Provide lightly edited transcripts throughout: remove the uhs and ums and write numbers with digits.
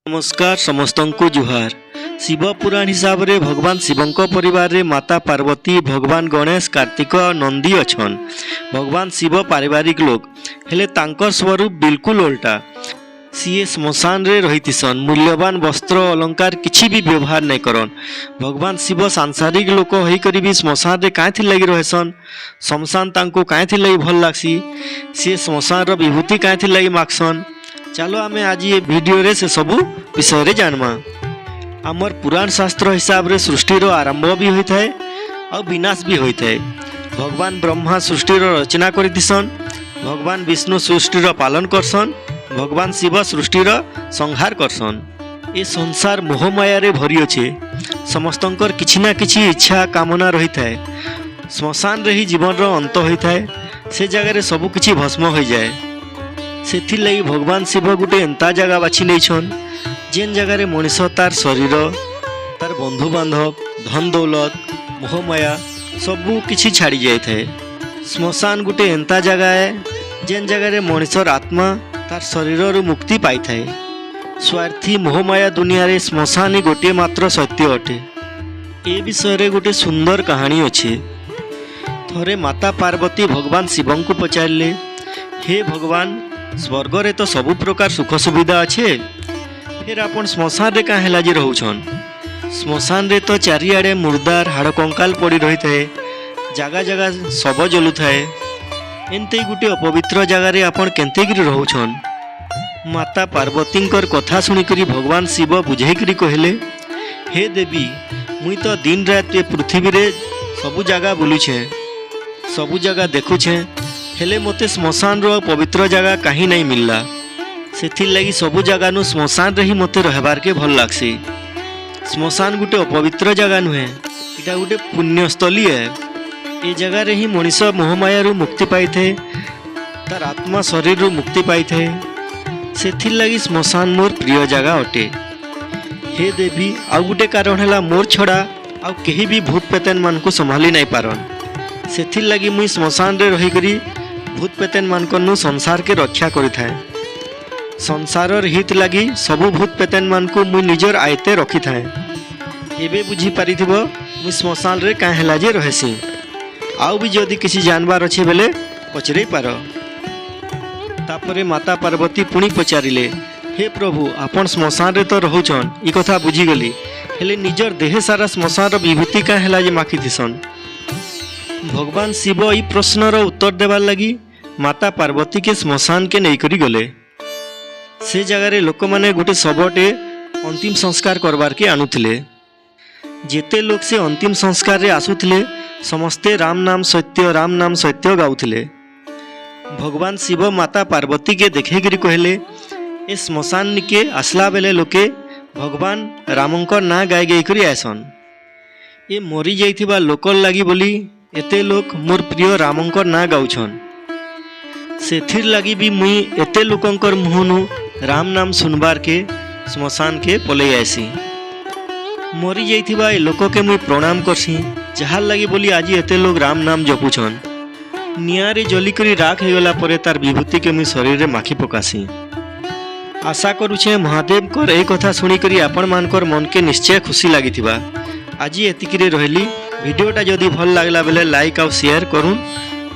नमस्कार समस्त को जुहार। शिव पुराण हिसाब रे भगवान शिवंक परिवार रे माता पार्वती, भगवान गणेश, कार्तिक और नंदी अछन। भगवान शिव पारिवारिक लोग हेले तांकर स्वरूप बिल्कुल उल्टा। सीए श्मशान रे रहीतिसन, मूल्यवान वस्त्र अलंकार किछि भी व्यवहार नहीं करन। भगवान शिव सांसारिक लोक होई करी भी श्मशान रे काहे लगी रहेसन। श्मशान तांको काहे लगी भल लागसी, सी श्मशान रो विभूति काहे लगी मागसन। चलो आम आज ये वीडियो रे से सबू विषय रे जानमा। आमर पुराण शास्त्र हिसाब रे सृष्टिर आरंभ भी होता है और विनाश भी होता है। भगवान ब्रह्मा सृष्टिर रचना करदिसन, भगवान विष्णु सृष्टिर पालन करसन, भगवान शिव सृष्टिर संहार करसन। ये संसार मोहमाया रे भरी अच्छे, समस्तंकर किछि ना किछि इच्छा कामना रही है। श्मशान रे ही जीवन रो अंत होता है, से जगह रे सबु किछि भस्म हो जाए। सेथि लगी भगवान शिव गोटे एंता जगह बाछि नैछन जेन जगह रे मनीष तार शरीर, तार बंधु बांधव, धन दौलत, मोहमाया सबू किछि छाड़ी जाए थे। श्मशान गोटे एंता जगह है जेन जगह रे मनीषर आत्मा तार शरीर रू मुक्ति पाई थाए। स्वार्थी मोहमाया दुनिया रे श्मशान ही गोटे मात्र सत्य अटे। ए विषय रे गोटे सुंदर कहानी अच्छे। थरे माता पार्वती भगवान शिव को पचारे, हे भगवान, स्वर्ग रे तो सबु प्रकार सुख सुविधा अच्छे, फिर आपण श्मशान रे काहे लाजी रहउछन। श्मशान रे तो चारिआडे मुर्दार हाड़ कंकाल पड़ी रही थाए, जगह जगह शव जलु थाए। एंते गुटे अपवित्र जगह रे आपण केंते गिरी रहउछन। माता पार्वतींकर कथा सुनिकरी भगवान शिव बुझेकरी कहले, हे देवी, मुई तो दिन रात ये पृथ्वी रे सबु जगह बुलुछे, सबु जगह देखुछे, हेले मोते श्मशान रो पवित्र जगह कहीं नहीं मिलला। सेथिर लगी सबु जगह नु श्मशान रे ही मोते रहबार के भल लागसी। श्मशान गुटे अपवित्र जगह नुहे, इटा गुटे पुण्यस्थली है। ए जगह रे ही मनीष मोहमाया रू मुक्ति पाई थे, तार आत्मा शरीर रू मुक्ति पाई थे। सेथिर लगी श्मशान मोर प्रिय जगह अटे। हे देवी, आउ गुटे कारण हैला मोर छड़ा आउ केही भी भूत पेतन मान को संभाली नहीं पारन। सेथिर लगी मुई श्मशान रे रही करी भूत पेतन मान संसार के रक्षा करिथाए। संसारर हित लगी सबु भूत पेतन मान को मुई निजर आयते रखी थाए। एबे बुझी पारिथिबो मुई श्मशान रे काहे लाजे रहेसी। आउ भी जदि किसी जानबार अच्छे बेले पचरे पार। तापरे माता पार्वती पुणी पचारिले, हे प्रभु, आपण श्मशान रे तो रहुछन, ई कथा बुझी गली, हेले निजर देह सारा श्मशान रो विभूति काहे लाजे माखी दिसन। भगवान शिव ई प्रश्नर उत्तर देवार लगी माता पार्वती के श्मशान के नहीं करी गले। से जगह रे लोक माने गोटे शवटे अंतिम संस्कार करबार के आनुथिले। जेते लोग से अंतिम संस्कार रे आसुथिले समस्ते राम नाम सत्य गाउथिले। भगवान शिव माता पार्वती के देखे गिरी कहले, ए श्मशान के आसला बेले लोके भगवान रामंकर ना गाय गाई करी आसन। ये मरी जाइथिबा लोकर लगी बोली एते लोक मोर प्रिय रामंकर ना गाउछन। सेथिर लगी भी मुई एते लोकंकर मुहनु राम नाम सुनबार के श्मशान के पलई आसी। मरी जाइथिबा ए लोक के मुई प्रणाम करसी, जहार लगी बोली आज एते लोग राम नाम जपुछन। निया रे जली करी राख होगला परे तार विभूति के मुई शरीर रे माखी पकासी। आशा करुछे महादेव कर ए कथा सुनी करी आपण मानकर मन के निश्चय खुशी लागिथिबा। आज एतिकी रहली। वीडियोटा जदि भल लागला बेले लाइक और शेयर करूँ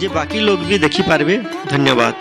जे बाकी लोग भी देखी पारबे। धन्यवाद।